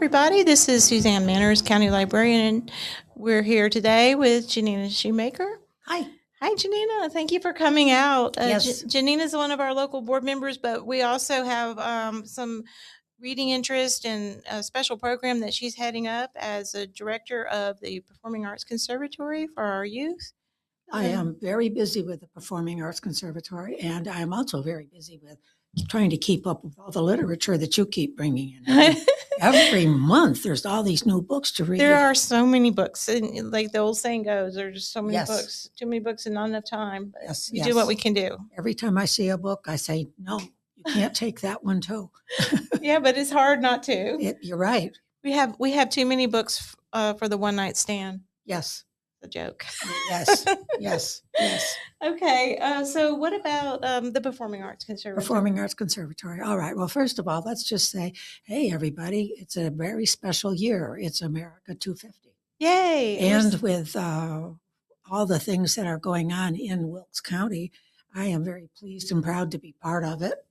everybody. This is Suzanne Manners, County Librarian, and we're here today with Janina Shoemaker. Hi. Hi, Janina. Thank you for coming out. Yes. Janina is one of our local board members, but we also have some reading interest in a special program that she's heading up as a director of the Performing Arts Conservatory for our youth. I am very busy with the Performing Arts Conservatory, and I'm also very busy with trying to keep up with all the literature that you keep bringing in. Every month, there's all these new books to read. There are so many books, and like the old saying goes, there's just so many Yes. books, too many books and not enough time. But Yes, we do what we can do. Every time I see a book, I say, no, you can't take that one too. Yeah, but it's hard not to. You're right. We have too many books for the one night stand. Yes. A joke. Yes, yes, yes. Okay, so what about the Performing Arts Conservatory? Performing Arts Conservatory. All right. Well, first of all, let's just say, hey, everybody, it's a very special year. It's America 250. Yay! And with all the things that are going on in Wilkes County, I am very pleased and proud to be part of it.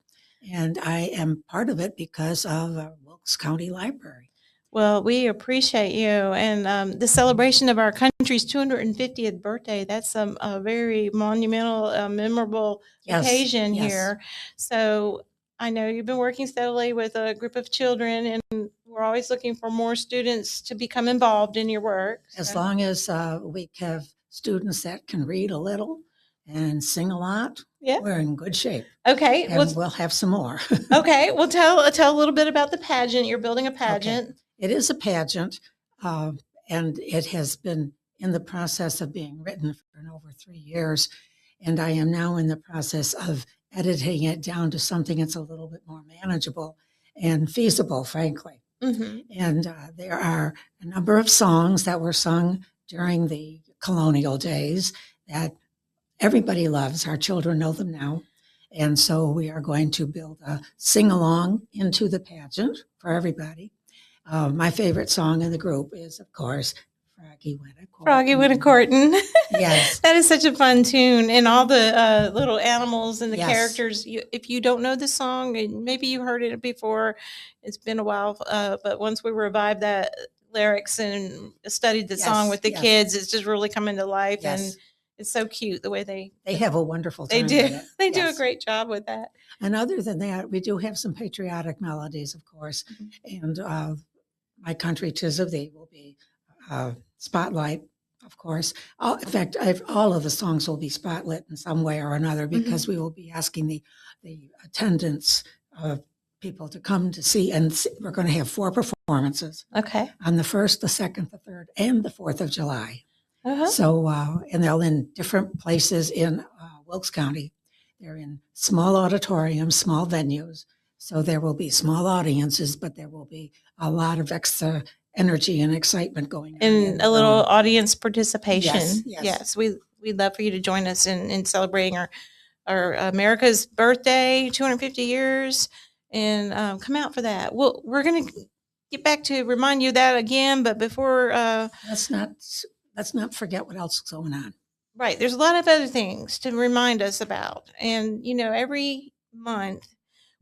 And I am part of it because of Wilkes County Library. Well, we appreciate you. And the celebration of our country's 250th birthday, that's a very monumental, memorable occasion here. So I know you've been working steadily with a group of children, and we're always looking for more students to become involved in your work. As long as we have students that can read a little and sing a lot, we're in good shape. Okay. And we'll have some more. Okay. Well, tell a little bit about the pageant. You're building a pageant. Okay. It is a pageant, and it has been in the process of being written for over 3 years. And I am now in the process of editing it down to something that's a little bit more manageable and feasible, frankly. Mm-hmm. And there are a number of songs that were sung during the colonial days that everybody loves. Our children know them now. And so we are going to build a sing-along into the pageant for everybody. My favorite song in the group is, of course, Froggy Wintercourtin. Froggy Wintercourtin. Yes. That is such a fun tune. And all the little animals and the characters. If you don't know the song, and maybe you heard it before, it's been a while, but once we revived that lyrics and studied the song with the kids, it's just really coming to life. And it's so cute the way they have a wonderful time. They do. They do a great job with that. And other than that, we do have some patriotic melodies, of course. And My Country 'Tis of Thee will be Spotlight, of course. In fact, all of the songs will be spotlit in some way or another because we will be asking the attendance of people to come to see. And we're going to have 4 performances. Okay. On the 1st, the 2nd, the 3rd, and the 4th of July. Uh-huh. So, and they're in different places in Wilkes County. They're in small auditoriums, small venues. So there will be small audiences, but there will be a lot of extra energy and excitement going on. And a little audience participation. Yes. We'd love for you to join us in celebrating our America's birthday, 250 years, and come out for that. Well, we're going to get back to remind you that again, but before... Let's not forget what else is going on. Right. There's a lot of other things to remind us about. And, every month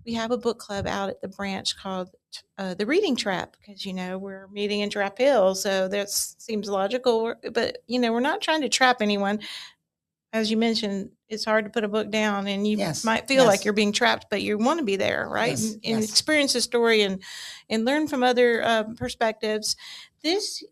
we have a book club out at the branch called the Reading Trap because, we're meeting in Trap Hill. So that seems logical. But, we're not trying to trap anyone. As you mentioned, it's hard to put a book down and you might feel like you're being trapped, but you want to be there, right? And experience the story and learn from other perspectives. There's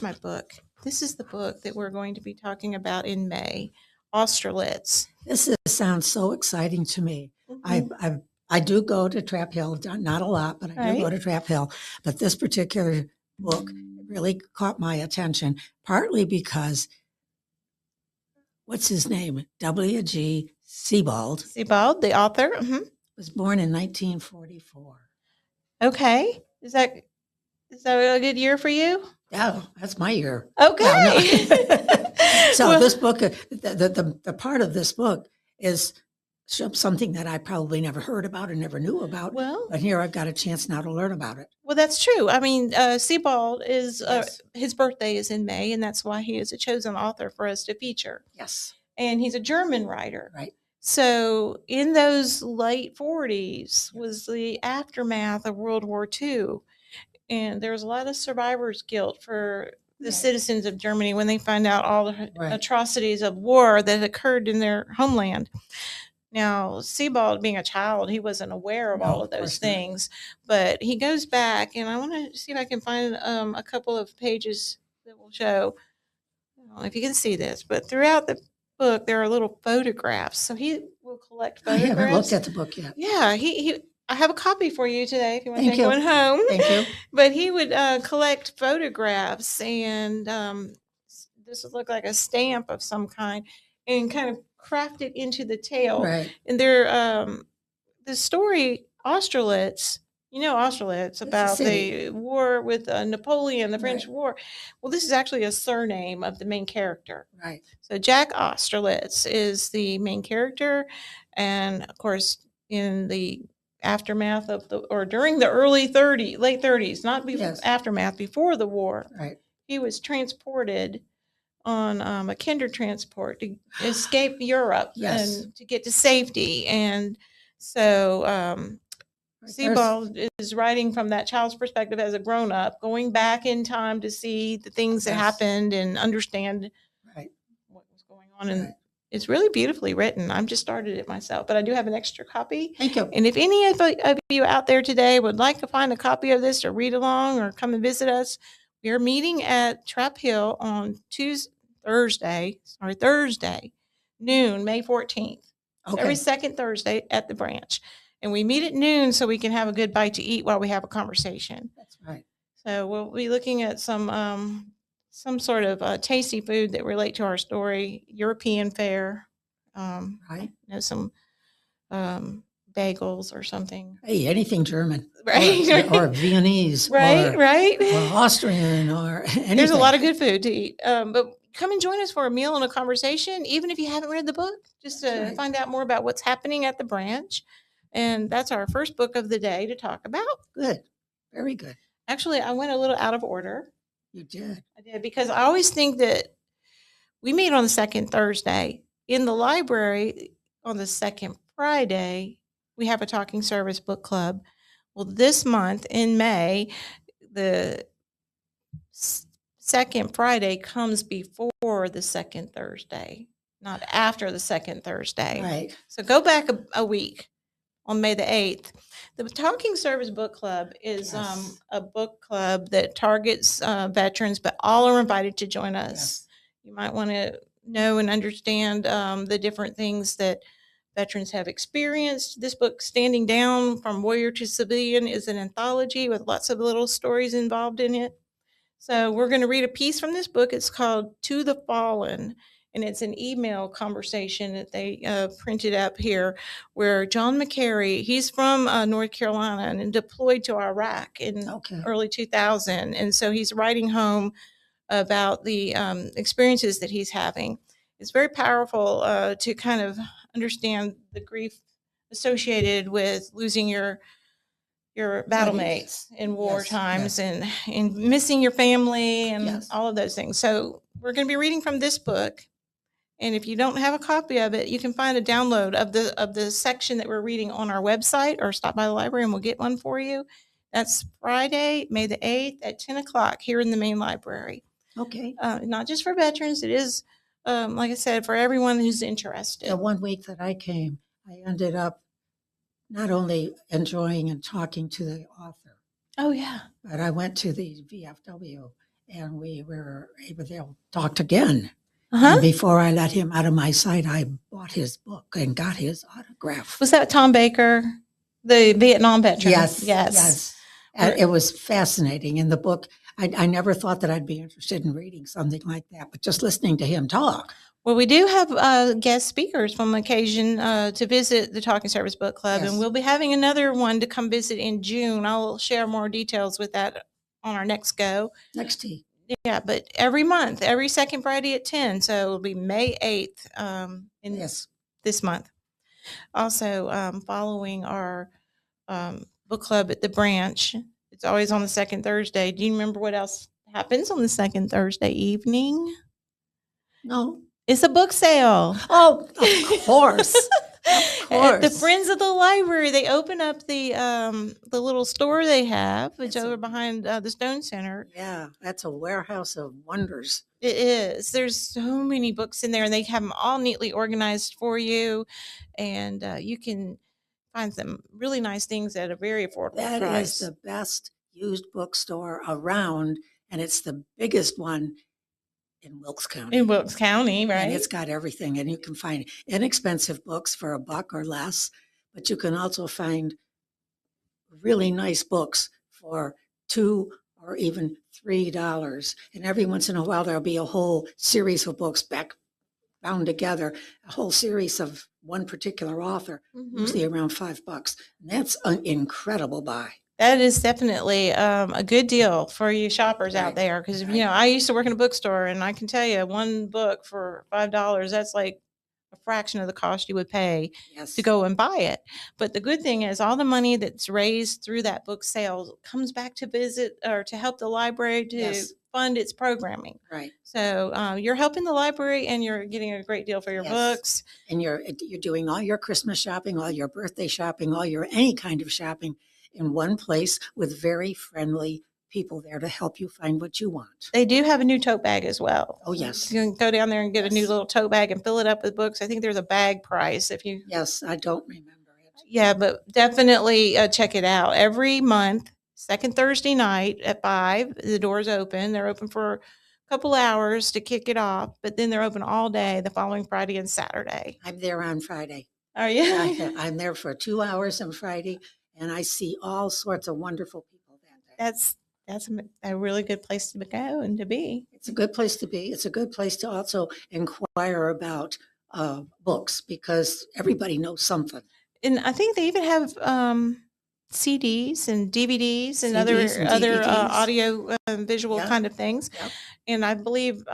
my book. This is the book that we're going to be talking about in May, Austerlitz. This sounds so exciting to me. Mm-hmm. I do go to Trap Hill, not a lot, but I do go to Trap Hill. But this particular book really caught my attention, partly because, what's his name? W.G. Sebald. Sebald, the author. Mm-hmm. Was born in 1944. Okay. Is that a good year for you? Yeah, that's my year. Okay. So this book, the part of this book is something that I probably never heard about and never knew about. Well, but here I've got a chance now to learn about it. Well, that's true. I mean, Sebald is his birthday is in May, and that's why he is a chosen author for us to feature. Yes. And he's a German writer. Right. So in those late 40s was the aftermath of World War II. and there was a lot of survivor's guilt for the Right. citizens of Germany when they find out all the Right. atrocities of war that occurred in their homeland. Now, Sebald, being a child, he wasn't aware of No, all of of those course not. things, but he goes back, and I want to see if I can find a couple of pages that will show. I don't know if you can see this, but throughout the book, there are little photographs. So he will collect I haven't looked photographs. at the book yet. Yeah, he I have a copy for you today if you want to Thank take you. one home. Thank you. But he would collect photographs, and this would look like a stamp of some kind, and kind of craft it into the tale. Right. And the story Austerlitz, you know Austerlitz, about the war with Napoleon, the French Right. War. Well, this is actually a surname of the main character. Right. So Jack Austerlitz is the main character, and of course, in the aftermath of or during the late 30s, not Yes. aftermath, before the war, Right. he was transported on a kinder transport to escape Europe. Yes. And to get to safety. And so Right, Sebald is writing from that child's perspective as a grown up, going back in time to see the things that Yes. happened and understand Right. what was going on. And Right. it's really beautifully written. I've just started it myself, but I do have an extra copy. Thank you. And if any of you out there today would like to find a copy of this or read along or come and visit us, we are meeting at Trap Hill on Thursday, noon, May 14th. Okay. Every second Thursday at the branch. And we meet at noon so we can have a good bite to eat while we have a conversation. That's right. So we'll be looking at some sort of tasty food that relate to our story, European fare. Right. You know, some bagels or something. Hey, anything German. Right. Or Viennese. Right, or, right. Or Austrian or anything. There's a lot of good food to eat. But come and join us for a meal and a conversation, even if you haven't read the book, just to find out more about what's happening at the branch. And that's our first book of the day to talk about. Good. Very good. Actually, I went a little out of order. You did. I did, because I always think that we meet on the second Thursday. In the library on the second Friday, we have a talking service book club. Well, this month in May, the second Friday comes before the second Thursday, not after the second Thursday. Right. So go back a week on May the 8th. The Talking Service Book Club is Yes. a book club that targets veterans, but all are invited to join us. Yes. You might want to know and understand the different things that veterans have experienced. This book, Standing Down from Warrior to Civilian, is an anthology with lots of little stories involved in it. So we're going to read a piece from this book. It's called To the Fallen, and it's an email conversation that they printed up here, where John McCary, he's from North Carolina and deployed to Iraq in early 2000. And so he's writing home about the experiences that he's having. It's very powerful to kind of understand the grief associated with losing your battle mates in war times, and missing your family and all of those things. So we're going to be reading from this book. And if you don't have a copy of it, you can find a download of the section that we're reading on our website, or stop by the library and we'll get one for you. That's Friday, May the 8th at 10 o'clock here in the main library. Okay. Not just for veterans. It is, like I said, for everyone who's interested. The one week that I came, I ended up not only enjoying and talking to the author. Oh, yeah. But I went to the VFW and we were able to talk again. And before I let him out of my sight, I bought his book and got his autograph. Was that Tom Baker, the Vietnam veteran? Yes. And it was fascinating. In the book, I never thought that I'd be interested in reading something like that, but just listening to him talk. Well, we do have guest speakers from occasion to visit the Talking Service Book Club, and we'll be having another one to come visit in June. I'll share more details with that on our next go. Next tea. Yeah, but every month, every second Friday at 10. So it'll be May 8th in this month. Also, following our book club at the branch, it's always on the second Thursday. Do you remember what else happens on the second Thursday evening? No. It's a book sale. Oh, of course. Of At the course. Friends of the Library, they open up the little store they have. It's It's a- over behind the Stone Center. Yeah, that's a warehouse of wonders. It is. There's so many books in there, and they have them all neatly organized for you, and you can find some really nice things at a very affordable That is price. the best used bookstore around, and it's the biggest one in Wilkes County. In Wilkes County, And right? it's got everything, and you can find inexpensive books for $1 or less, but you can also find really nice books for $2 or even $3. And every once in a while, there'll be a whole series of books bound together, a whole series of one particular author, usually around $5. And that's an incredible buy. That is definitely a good deal for you shoppers out Right, there because right. you know I used to work in a bookstore and I can tell you one book for $5 that's like a fraction of the cost you would pay Yes. to go and buy it. But the good thing is all the money that's raised through that book sale comes back to visit or to help the library to Yes. fund its programming. Right. So you're helping the library and you're getting a great deal for your Yes. books. And you're doing all your Christmas shopping, all your birthday shopping, all your any kind of shopping in one place with very friendly people there to help you find what you want. They do have a new tote bag as well. Oh, yes. You can go down there and get a new Yes. little tote bag and fill it up with books. I think there's a bag price if you. Yes, I don't remember it. Yeah, but definitely check it out. Every month, second Thursday night at 5, the doors open. They're open for a couple hours to kick it off, but then they're open all day the following Friday and Saturday. I'm there on Friday. Are you? I'm there for 2 hours on Friday, and I see all sorts of wonderful people that day. That's a really good place to go and to be. It's a good place to be. It's a good place to also inquire about books because everybody knows something. And I think they even have CDs and DVDs and CDs and other DVDs. audio visual Yep. kind of things. Yep. And I believe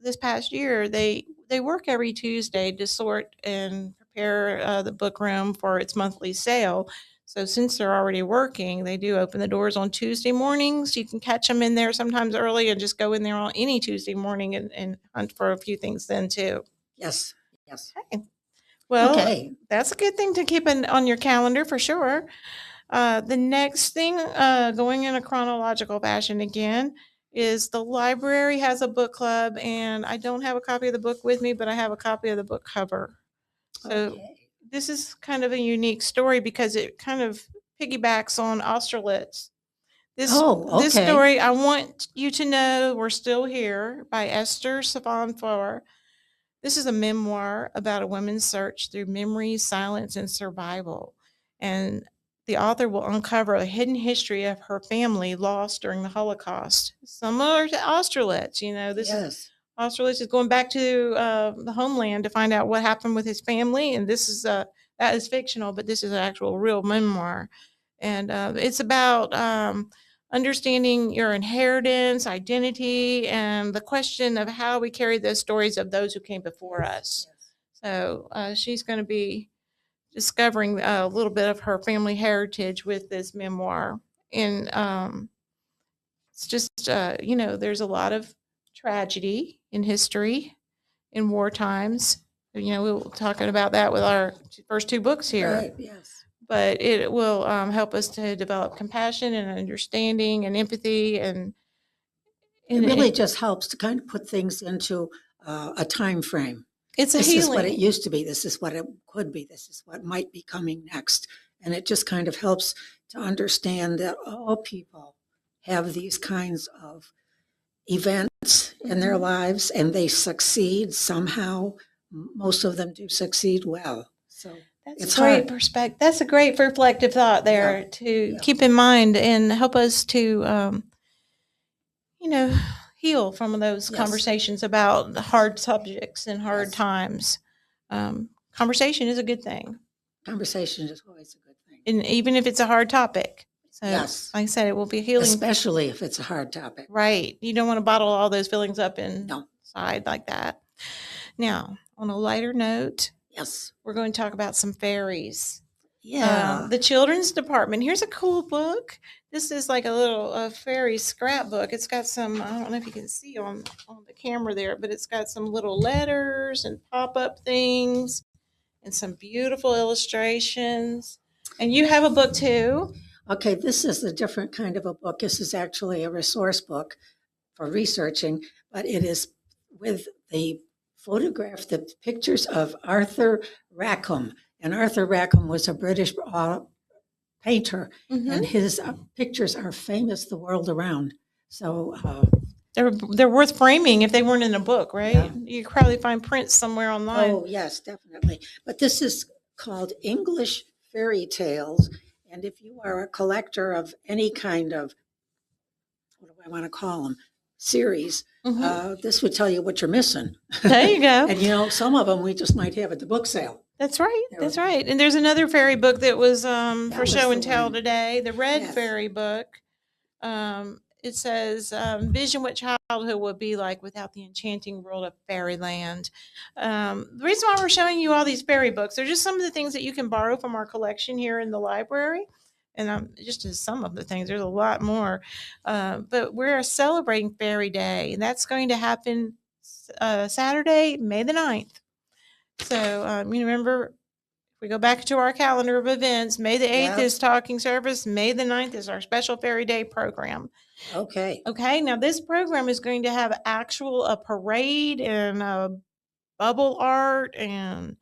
this past year they work every Tuesday to sort and prepare the book room for its monthly sale. So since they're already working, they do open the doors on Tuesday mornings. You can catch them in there sometimes early and just go in there on any Tuesday morning and hunt for a few things then too. Yes, yes. Okay. Well, Okay. that's a good thing to keep on your calendar for sure. The next thing, going in a chronological fashion again, is the library has a book club, and I don't have a copy of the book with me, but I have a copy of the book cover. So Okay. this is kind of a unique story because it kind of piggybacks on Austerlitz. This Okay. story, I want you to know we're still here by Esther Savon Farr. This is a memoir about a woman's search through memory, silence, and survival. And the author will uncover a hidden history of her family lost during the Holocaust, similar to Austerlitz. You know, Yes. Austerlitz is going back to the homeland to find out what happened with his family, and this is that is fictional, but this is an actual real memoir, and it's about understanding your inheritance, identity, and the question of how we carry the stories of those who came before us. So she's going to be discovering a little bit of her family heritage with this memoir, and it's just you know, there's a lot of tragedy in history in war times. You know, we were talking about that with our first two books here. Right. Yes. But it will help us to develop compassion and understanding and empathy, and It really just helps to kind of put things into a time frame. it's a This healing. is what it used to be. This is what it could be. This is what might be coming next. And it just kind of helps to understand that all people have these kinds of events in their lives and they succeed somehow. Most of them do succeed well. So That's it's great hard. perspective. That's a great reflective thought there to keep in mind and help us to, you know, heal from those Yes. conversations about hard subjects and hard Yes. times. Conversation is a good thing, Conversation is always a good thing. and even if it's a hard topic. So, Yes. like I said, it will be healing. Especially if it's a hard topic. Right. You don't want to bottle all those feelings up No. inside like that. Now, on a lighter note, Yes. we're going to talk about some fairies. Yeah. The children's department. Here's a cool book. This is like a little fairy scrapbook. It's got some, I don't know if you can see on the camera there, but it's got some little letters and pop up things. and some beautiful illustrations. And you have a book too. Okay, this is a different kind of a book. This is actually a resource book for researching, but it is with the photograph, the pictures of Arthur Rackham. And Arthur Rackham was a British painter, and his pictures are famous the world around. So they're worth framing if they weren't in a book, right? Yeah. You could probably find prints somewhere online. Oh, yes, definitely. But this is called English Fairy Tales. And if you are a collector of any kind of, what do I want to call them, series, this would tell you what you're missing. There you go. And, you know, some of them we just might have at the book sale. That's right. That's right. And there's another fairy book that was for was show the and tell one. today, the Red Yes. Fairy book. It says, vision what childhood would be like without the enchanting world of fairyland. The reason why we're showing you all these fairy books, they're just some of the things that you can borrow from our collection here in the library. And just as some of the things, there's a lot more. But we're celebrating Fairy Day, and that's going to happen Saturday, May the 9th. So you remember, if we go back to our calendar of events, May the 8th is talking service. May the 9th is our special Fairy Day program. Okay. Okay, now this program is going to have a parade and a bubble art and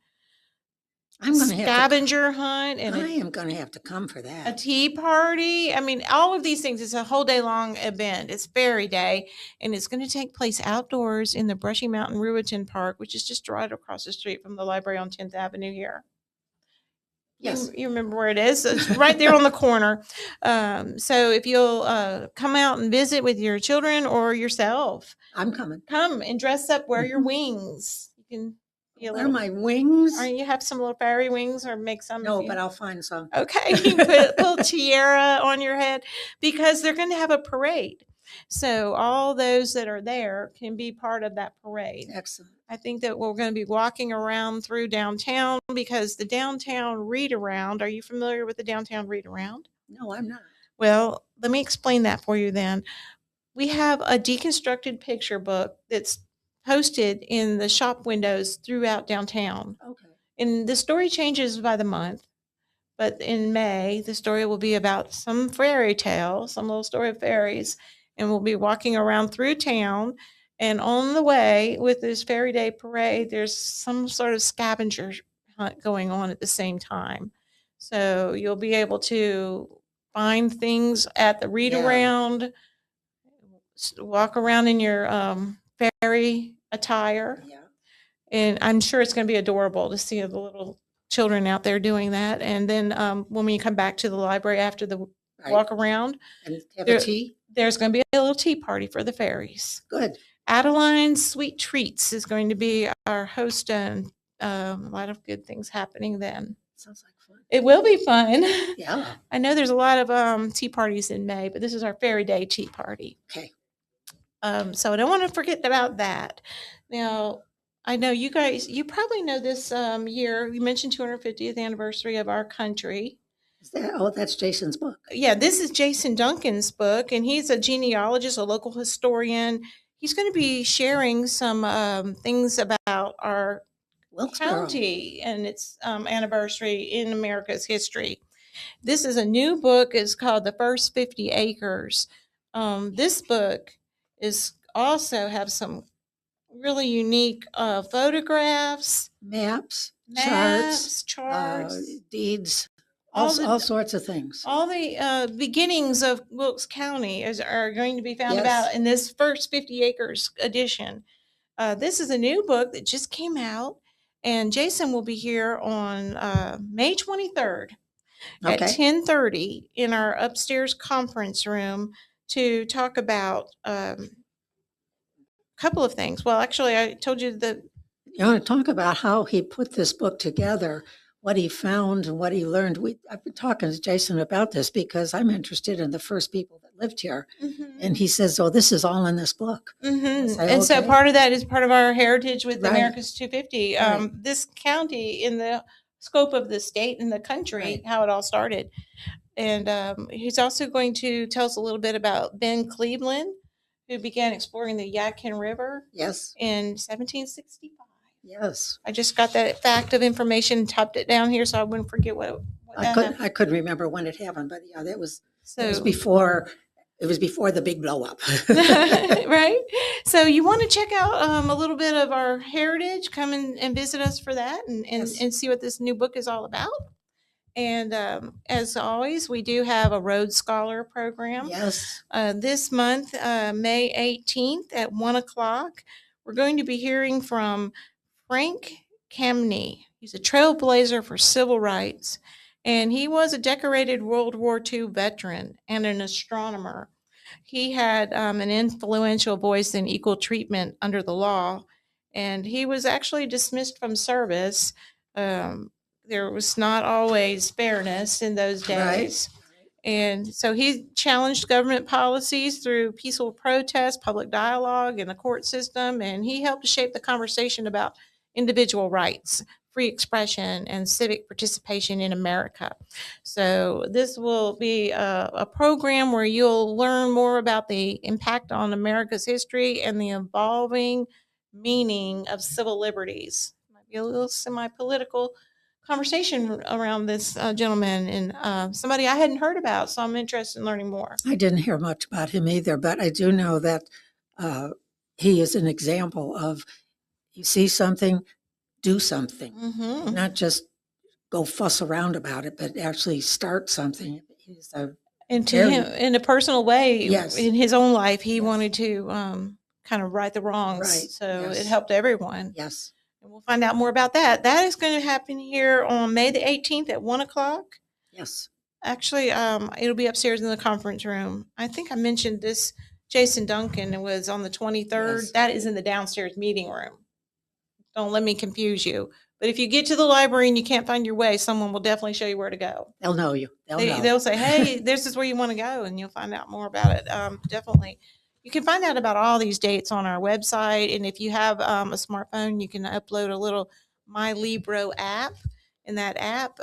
I'm going to have scavenger hunt and I am going to have to come for a that. tea party. I mean, all of these things. It's a whole day long event. It's Fairy Day, and it's going to take place outdoors in the Brushy Mountain Ruiton Park, which is just right across the street from the library on 10th Avenue here. Yes. You remember where it is? It's right there on the corner. So if you'll come out and visit with your children or yourself, I'm coming. come and dress up, wear your wings. You can be a Wear little, my wings? or you have some little fairy wings, or make some. No, but I'll find some. Okay, you can put a little tiara on your head because they're going to have a parade. So all those that are there can be part of that parade. Excellent. I think that we're going to be walking around through downtown because the downtown read around. Are you familiar with the downtown read around? No, I'm not. Well, let me explain that for you then. We have a deconstructed picture book that's posted in the shop windows throughout downtown. Okay. And the story changes by the month. But in May, the story will be about some fairy tale, some little story of fairies. And we'll be walking around through town. And on the way with this Fairy Day parade, there's some sort of scavenger hunt going on at the same time. So you'll be able to find things at the read around, walk around in your fairy attire. Yeah. And I'm sure it's going to be adorable to see the little children out there doing that. And then when we come back to the library after the walk around, and have a tea, there's going to be a little tea party for the fairies. Good. Adeline's Sweet Treats is going to be our host, and a lot of good things happening then. Sounds like fun. It will be fun. Yeah. I know there's a lot of tea parties in May, but this is our Fairy Day tea party. Okay. So I don't want to forget about that. Now, I know you guys, you probably know this year, you mentioned 250th anniversary of our country. That's Jason's book. Yeah, this is Jason Duncan's book, and he's a genealogist, a local historian. He's going to be sharing some things about our county and its anniversary in America's history. This is a new book. It's called The First 50 Acres. This book is also have some really unique photographs, maps, charts, deeds, all sorts of things. All the beginnings of Wilkes County are going to be found about in this First 50 Acres edition. This is a new book that just came out, and Jason will be here on May 23rd at 10:30 in our upstairs conference room to talk about a couple of things. Well, actually, I told you that. You want to talk about how he put this book together, what he found and what he learned. I've been talking to Jason about this because I'm interested in the first people that lived here. Mm-hmm. And he says, oh, this is all in this book. Mm-hmm. And so part of that is part of our heritage with America's 250. This county in the scope of the state and the country, how it all started. And he's also going to tell us a little bit about Ben Cleveland, who began exploring the Yadkin River in 1765. Yes. I just got that fact of information and typed it down here so I wouldn't forget what that happened. I couldn't remember when it happened, but yeah, it was So before the big blow up. right. So you want to check out a little bit of our heritage. Come and visit us for that, Yes. and see what this new book is all about. And as always, we do have a Rhodes Scholar program. Yes. This month, May 18th at 1 o'clock, we're going to be hearing from Frank Kameny. He's a trailblazer for civil rights, and he was a decorated World War II veteran and an astronomer. He had an influential voice in equal treatment under the law, and he was actually dismissed from service. There was not always fairness in those days. Right. And so he challenged government policies through peaceful protest, public dialogue, and the court system. And he helped to shape the conversation about individual rights, free expression, and civic participation in America. So this will be a program where you'll learn more about the impact on America's history and the evolving meaning of civil liberties. Might be a little semi-political conversation around this gentleman and somebody I hadn't heard about, so I'm interested in learning more. I didn't hear much about him either, but I do know that he is an example of you see something, do something, Mm-hmm. not just go fuss around about it, but actually start something. He's a And to very- him, in a personal way, Yes. in his own life, he Yes. wanted to kind of right the wrongs. Right, So yes. it helped everyone. Yes. And we'll find out more about that. That is going to happen here on May the 18th at 1 o'clock. Yes. Actually, it'll be upstairs in the conference room. I think I mentioned this. Jason Duncan was on the 23rd. Yes. That is in the downstairs meeting room. Don't let me confuse you. But if you get to the library and you can't find your way, someone will definitely show you where to go. They'll know you. They'll know. They'll say, hey, this is where you want to go, and you'll find out more about it. Definitely. You can find out about all these dates on our website. And if you have a smartphone, you can upload a little My Libro app. And that app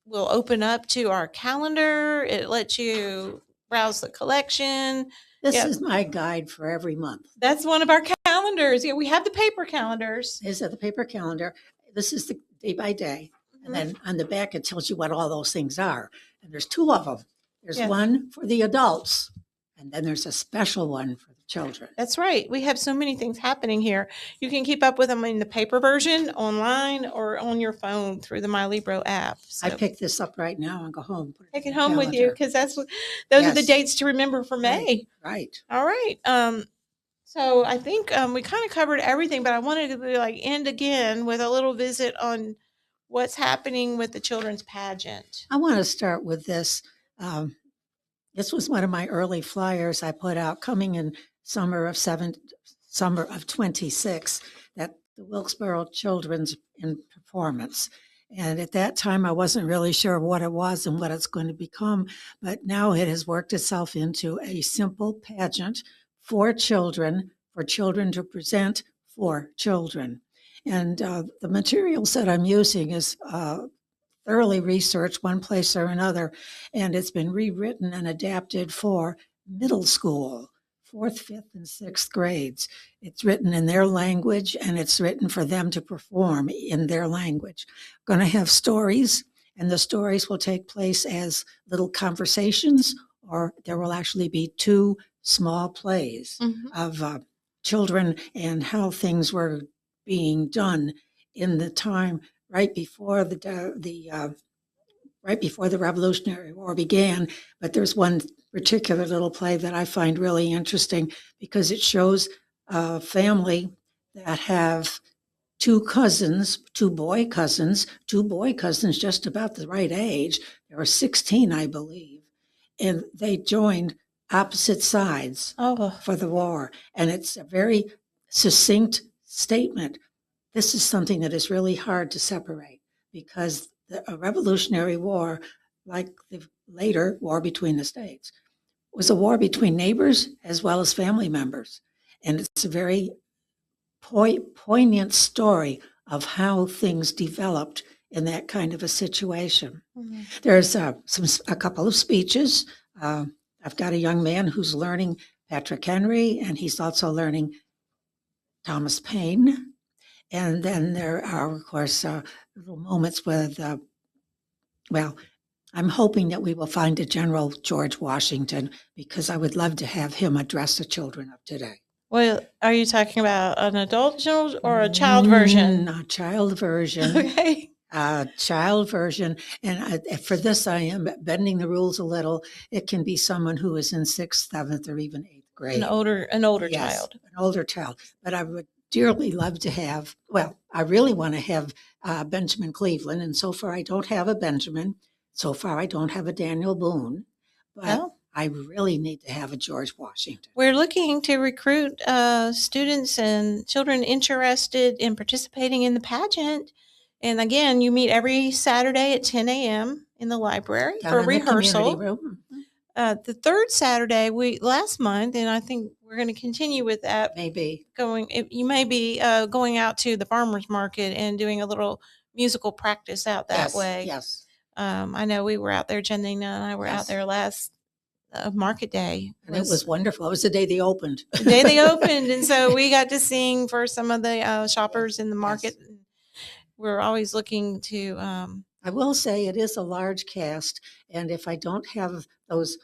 will open up to our calendar. It lets you browse the collection. This Yep. is my guide for every month. That's one of our calendars. Yeah, we have the paper calendars. Is the paper calendar. This is the day by day. Mhm. And then on the back, it tells you what all those things are. And there's two of them. There's Yeah. one for the adults, and then there's a special one for the children. That's right. We have so many things happening here. You can keep up with them in the paper version, online, or on your phone through the My Libro app. So I pick this up right now and go home. Put take in it the home with you calendar. because those are the Yes. dates to remember for May. Right. All right. So I think we kind of covered everything, but I wanted to end again with a little visit on what's happening with the children's pageant. I want to start with this. This was one of my early flyers I put out coming in summer of 26, that the Wilkesboro Children's in Performance. And at that time, I wasn't really sure what it was and what it's going to become. But now it has worked itself into a simple pageant for children to present for children. And the materials that I'm using is thoroughly researched one place or another, and it's been rewritten and adapted for middle school, 4th, 5th, and 6th grades. It's written in their language, and it's written for them to perform in their language. Going to have stories, and the stories will take place as little conversations, or there will actually be 2 small plays of children and how things were being done in the time right before the Revolutionary War began. But there's one particular little play that I find really interesting because it shows a family that have 2 boy cousins just about the right age. They were 16, I believe, and they joined opposite sides for the war. And it's a very succinct statement. This is something that is really hard to separate because a Revolutionary War, like the later War between the States, was a war between neighbors as well as family members. And it's a very poignant story of how things developed in that kind of a situation. Mm-hmm. There's a couple of speeches. I've got a young man who's learning Patrick Henry, and he's also learning Thomas Paine. And then there are, of course, little moments with, well, I'm hoping that we will find a General George Washington, because I would love to have him address the children of today. Well, are you talking about an adult version or a child version? A child version. Okay. Child version. And for this, I am bending the rules a little. It can be someone who is in 6th, 7th, or even 8th grade. An older Yes, child. an older child. But I would dearly love to have, well, I really want to have Benjamin Cleveland. And so far, I don't have a Benjamin. So far, I don't have a Daniel Boone. But Oh. I really need to have a George Washington. We're looking to recruit students and children interested in participating in the pageant. And again, you meet every Saturday at 10 a.m. in the library Down for in the rehearsal. community room. The third Saturday last month, and I think we're going to continue with that. Maybe. You may be going out to the farmers market and doing a little musical practice out that way. Yes. I know we were out there, Janina and I were out there last market day. And it was wonderful. It was the day they opened. The day they opened. And so we got to sing for some of the shoppers in the market. Yes. We're always looking to. I will say it is a large cast. And if I don't have those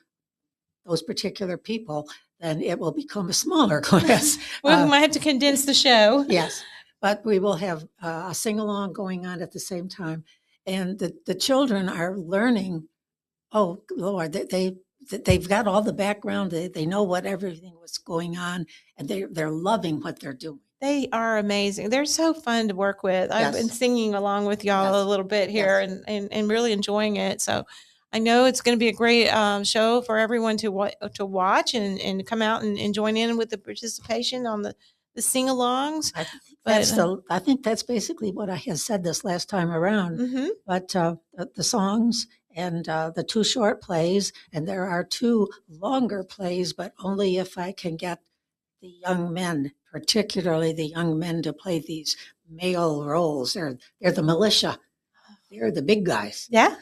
particular people, then it will become a smaller class. We might have to condense the show. Yes. But we will have a sing-along going on at the same time. And the children are learning, oh, Lord, they've got all the background. They know what everything was going on, and they're loving what they're doing. They are amazing. They're so fun to work with. I've been singing along with y'all a little bit here and really enjoying it. So I know it's going to be a great show for everyone to watch and come out and join in with the participation on the sing-alongs. I think that's basically what I had said this last time around. Mm-hmm. But the songs and the 2 short plays, and there are 2 longer plays, but only if I can get the young men, particularly the young men, to play these male roles. They're the militia. They're the big guys. Yeah.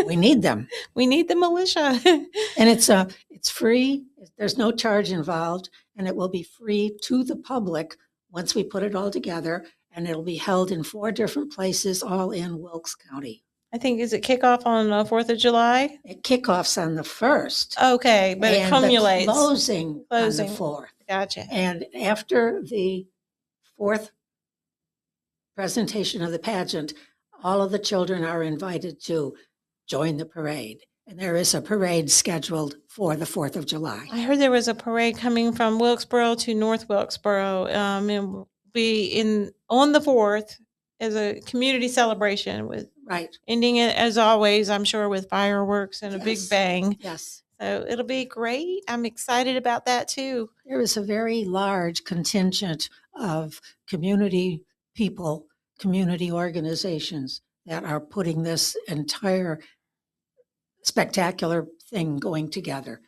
We need them. We need the militia. And it's free. There's no charge involved, and it will be free to the public once we put it all together, and it'll be held in 4 different places, all in Wilkes County. I think, is it kickoff on 4th of July? It kickoffs on the 1st. Okay, but it cumulates. The closing on the 4th. Gotcha. And after the 4th presentation of the pageant, all of the children are invited to join the parade. And there is a parade scheduled for the 4th of July. I heard there was a parade coming from Wilkesboro to North Wilkesboro. And will be on the 4th as a community celebration with ending it, as always, I'm sure, with fireworks and a big bang. Yes. So it'll be great. I'm excited about that too. There is a very large contingent of community people, community organizations that are putting this entire spectacular thing going together.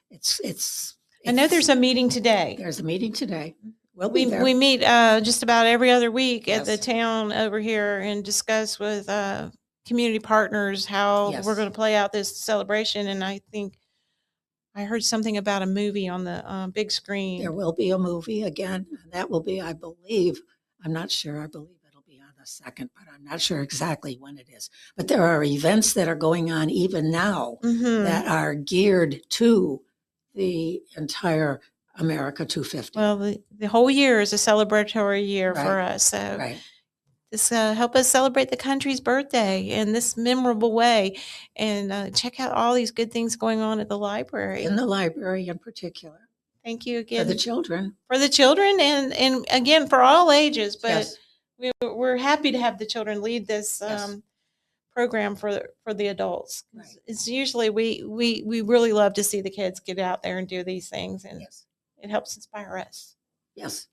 I know there's a meeting today. There's a meeting today. We'll be there. We meet just about every other week at the town over here and discuss with community partners how we're going to play out this celebration. And I think I heard something about a movie on the big screen. There will be a movie again. And that will be, I believe, I'm not sure, I believe it'll be on the 2nd, but I'm not sure exactly when it is. But there are events that are going on even now that are geared to the entire America 250. Well, the whole year is a celebratory year for us. So just help us celebrate the country's birthday in this memorable way, and check out all these good things going on at the library. In the library in particular. Thank you again. For the children. For the children, and again, for all ages. But we're happy to have the children lead this program for the adults. It's usually we really love to see the kids get out there and do these things, and it helps inspire us. Yes.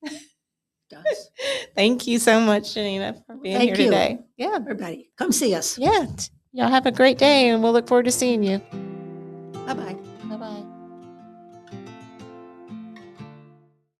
Does. Thank you so much, Janina, for being here today. Yeah, everybody, come see us. Yeah, y'all have a great day, and we'll look forward to seeing you. Bye-bye.